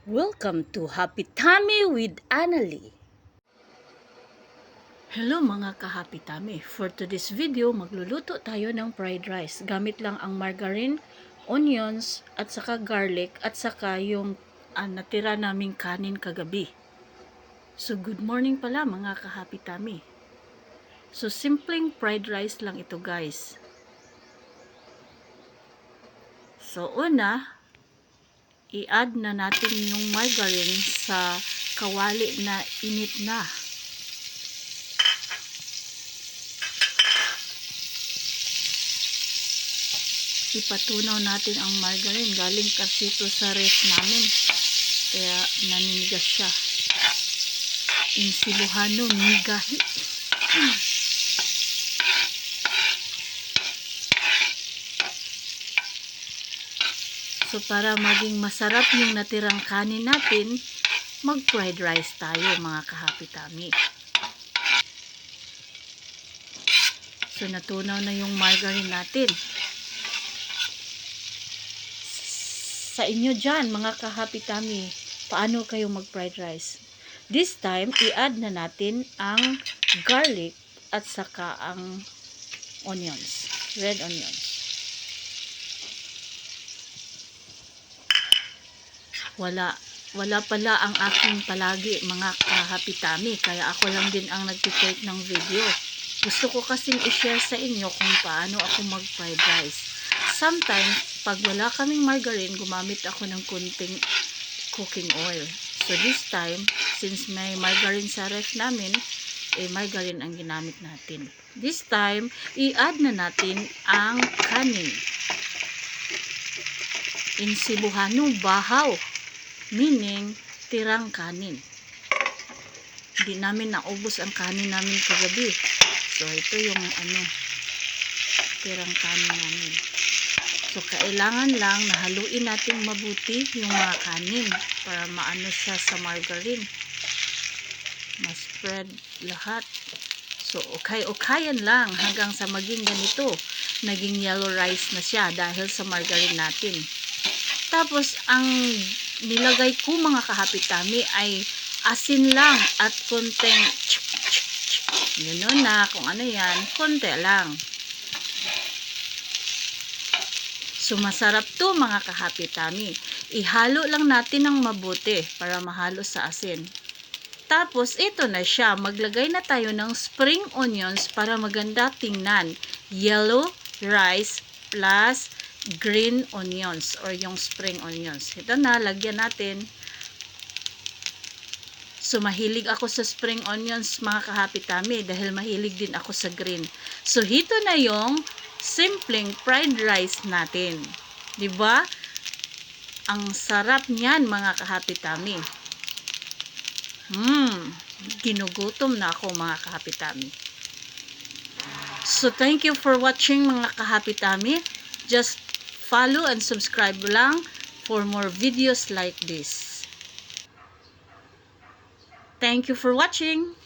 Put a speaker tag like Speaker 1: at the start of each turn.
Speaker 1: Welcome to Happy Tummy with Annalie. Hello mga ka-Happy Tummy. For today's video, magluluto tayo ng fried rice. Gamit lang ang margarine, onions, at saka garlic, at saka yung natira naming kanin kagabi. So good morning pala mga ka-Happy Tummy. So simpleng fried rice lang ito guys. So una, i-add na natin yung margarine sa kawali na init na. Ipatunaw natin ang margarine. Galing kasi ito sa ref namin. Kaya naninigas siya. In Cebuano, nigahi. So para maging masarap yung natirang kanin natin, mag-fried rice tayo mga ka-Happy Tummy. So natunaw na yung margarine natin. Sa inyo dyan mga ka-Happy Tummy, paano kayo mag-fried rice? This time, i-add na natin ang garlic at saka ang onions, red onions. Wala pala ang aking palagi mga ka-Happy Tummy, kaya ako lang din ang nagtitake ng video. Gusto ko kasing i-share sa inyo kung paano ako mag-fried rice. Sometimes, pag wala kaming margarine, gumamit ako ng kunting cooking oil. So this time, since may margarine sa ref namin, margarine ang ginamit natin. This time, i-add na natin ang kanin. In Cebuano, bahaw. Meaning, tirang kanin. Hindi namin naubos ang kanin namin kagabi. So, ito yung tirang kanin namin. So, kailangan lang na haluin natin mabuti yung mga kanin para maano siya sa margarine. Ma-spread lahat. So, okay-okayan lang hanggang sa maging ganito. Naging yellow rice na siya dahil sa margarine natin. Tapos, ang nilagay ko mga ka-Happy Tummy ay asin lang at konting gano'n na, kung ano yan, konti lang. So, masarap to mga ka-Happy Tummy. Ihalo lang natin ng mabuti para mahalo sa asin. Tapos, ito na siya. Maglagay na tayo ng spring onions para maganda tingnan. Yellow rice plus green onions or yung spring onions. Ito na, lagyan natin. So, mahilig ako sa spring onions mga ka-Happy Tummy dahil mahilig din ako sa green. So, ito na yung simpleng fried rice natin. Diba? Ang sarap niyan mga ka-Happy Tummy. Ginugutom na ako mga ka-Happy Tummy. So, thank you for watching mga ka-Happy Tummy. Just follow and subscribe lang for more videos like this. Thank you for watching.